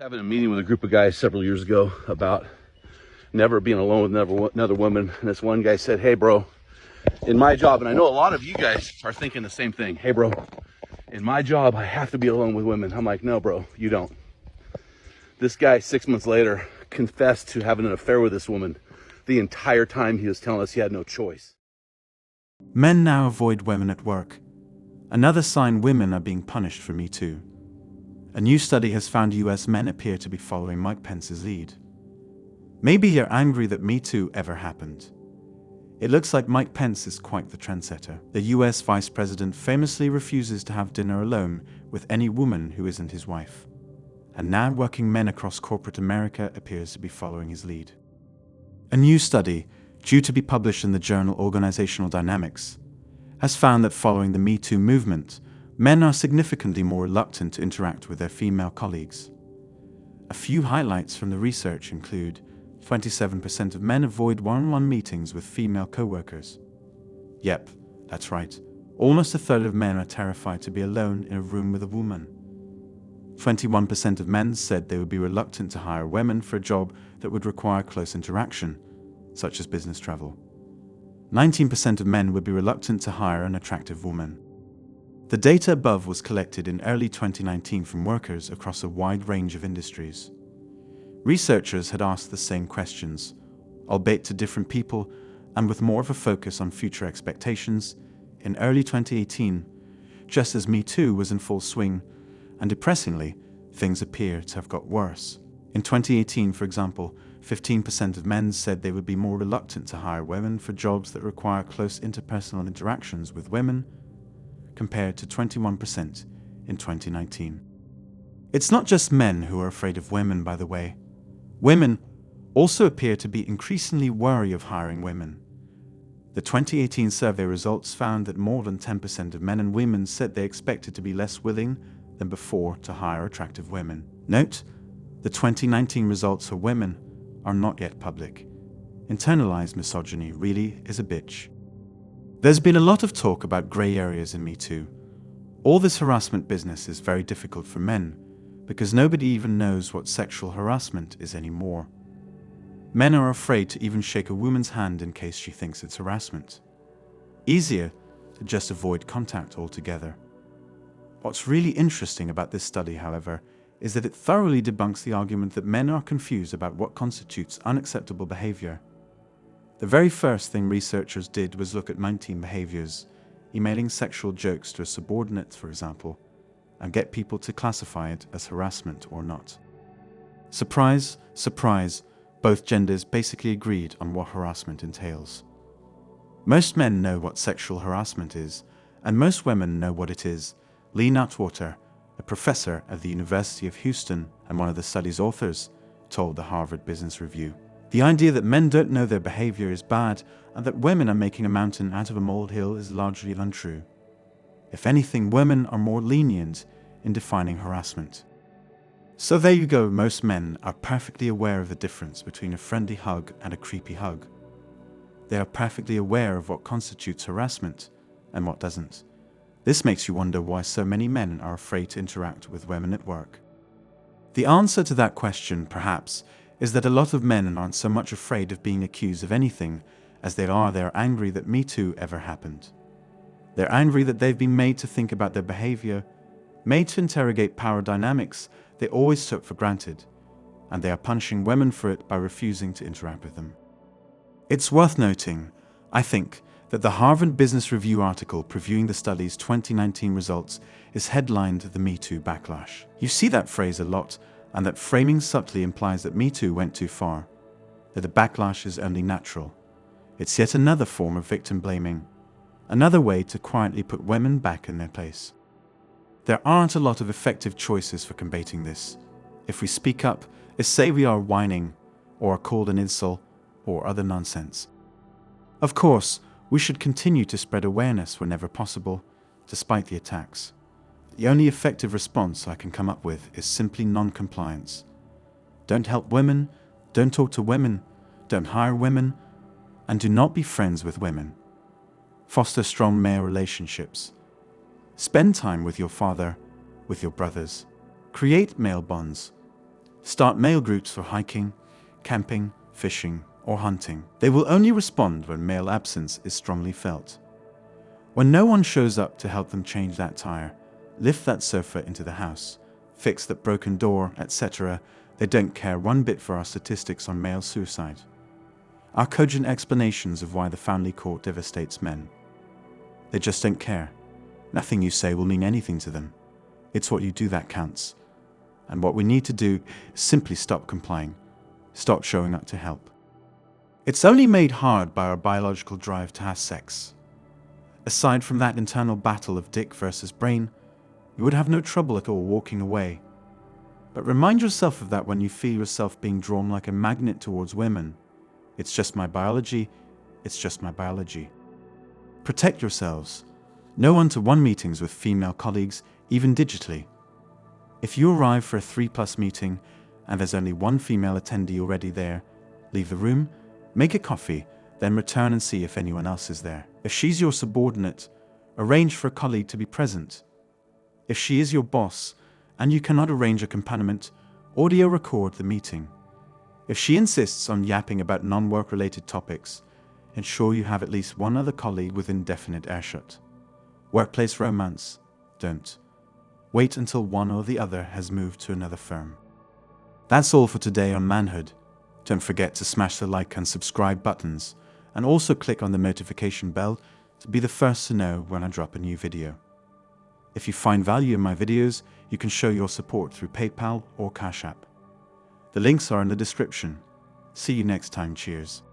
Having a meeting with a group of guys several years ago about never being alone with another woman. And this one guy said, hey, bro, in my job, and I know a lot of you guys are thinking the same thing. Hey, bro, in my job, I have to be alone with women. I'm like, no, bro, you don't. This guy, 6 months later, confessed to having an affair with this woman the entire time he was telling us he had no choice. Men now avoid women at work. Another sign women are being punished for Me Too. A new study has found US men appear to be following Mike Pence's lead. Maybe you're angry that Me Too ever happened. It looks like Mike Pence is quite the trendsetter. The US vice president famously refuses to have dinner alone with any woman who isn't his wife. And now working men across corporate America appears to be following his lead. A new study, due to be published in the journal Organizational Dynamics, has found that following the Me Too movement, men are significantly more reluctant to interact with their female colleagues. A few highlights from the research include 27% of men avoid one-on-one meetings with female co-workers. Yep, that's right. Almost a third of men are terrified to be alone in a room with a woman. 21% of men said they would be reluctant to hire women for a job that would require close interaction, such as business travel. 19% of men would be reluctant to hire an attractive woman. The data above was collected in early 2019 from workers across a wide range of industries. Researchers had asked the same questions, albeit to different people and with more of a focus on future expectations, in early 2018, just as Me Too was in full swing, and depressingly, things appear to have got worse. In 2018, for example, 15% of men said they would be more reluctant to hire women for jobs that require close interpersonal interactions with women, compared to 21% in 2019. It's not just men who are afraid of women, by the way. Women also appear to be increasingly wary of hiring women. The 2018 survey results found that more than 10% of men and women said they expected to be less willing than before to hire attractive women. Note, the 2019 results for women are not yet public. Internalized misogyny really is a bitch. There's been a lot of talk about grey areas in Me Too. All this harassment business is very difficult for men, because nobody even knows what sexual harassment is anymore. Men are afraid to even shake a woman's hand in case she thinks it's harassment. Easier to just avoid contact altogether. What's really interesting about this study, however, is that it thoroughly debunks the argument that men are confused about what constitutes unacceptable behavior. The very first thing researchers did was look at 19 behaviors, emailing sexual jokes to a subordinate, for example, and get people to classify it as harassment or not. Surprise, surprise, both genders basically agreed on what harassment entails. Most men know what sexual harassment is, and most women know what it is. Lee Natwater, a professor at the University of Houston and one of the study's authors, told the Harvard Business Review. The idea that men don't know their behavior is bad and that women are making a mountain out of a molehill is largely untrue. If anything, women are more lenient in defining harassment. So there you go, most men are perfectly aware of the difference between a friendly hug and a creepy hug. They are perfectly aware of what constitutes harassment and what doesn't. This makes you wonder why so many men are afraid to interact with women at work. The answer to that question, perhaps, is that a lot of men aren't so much afraid of being accused of anything as they're angry that Me Too ever happened. They're angry that they've been made to think about their behavior, made to interrogate power dynamics they always took for granted, and they are punishing women for it by refusing to interact with them. It's worth noting, I think, that the Harvard Business Review article previewing the study's 2019 results is headlined The Me Too Backlash. You see that phrase a lot, and that framing subtly implies that Me Too went too far, that the backlash is only natural. It's yet another form of victim blaming, another way to quietly put women back in their place. There aren't a lot of effective choices for combating this. If we speak up, it's say we are whining, or are called an insult, or other nonsense. Of course, we should continue to spread awareness whenever possible, despite the attacks. The only effective response I can come up with is simply non-compliance. Don't help women, don't talk to women, don't hire women, and do not be friends with women. Foster strong male relationships. Spend time with your father, with your brothers. Create male bonds. Start male groups for hiking, camping, fishing, or hunting. They will only respond when male absence is strongly felt. When no one shows up to help them change that tire, lift that sofa into the house, fix that broken door, etc., they don't care one bit for our statistics on male suicide. Our cogent explanations of why the family court devastates men. They just don't care. Nothing you say will mean anything to them. It's what you do that counts. And what we need to do is simply stop complying. Stop showing up to help. It's only made hard by our biological drive to have sex. Aside from that internal battle of dick versus brain, you would have no trouble at all walking away. But remind yourself of that when you feel yourself being drawn like a magnet towards women. It's just my biology. It's just my biology. Protect yourselves. No one-to-one meetings with female colleagues, even digitally. If you arrive for a 3+ meeting and there's only one female attendee already there, leave the room, make a coffee, then return and see if anyone else is there. If she's your subordinate, arrange for a colleague to be present. If she is your boss and you cannot arrange a accompaniment, audio record the meeting. If she insists on yapping about non-work related topics, ensure you have at least one other colleague within definite earshot. Workplace romance, don't. Wait until one or the other has moved to another firm. That's all for today on Manhood. Don't forget to smash the like and subscribe buttons, and also click on the notification bell to be the first to know when I drop a new video. If you find value in my videos, you can show your support through PayPal or Cash App. The links are in the description. See you next time. Cheers.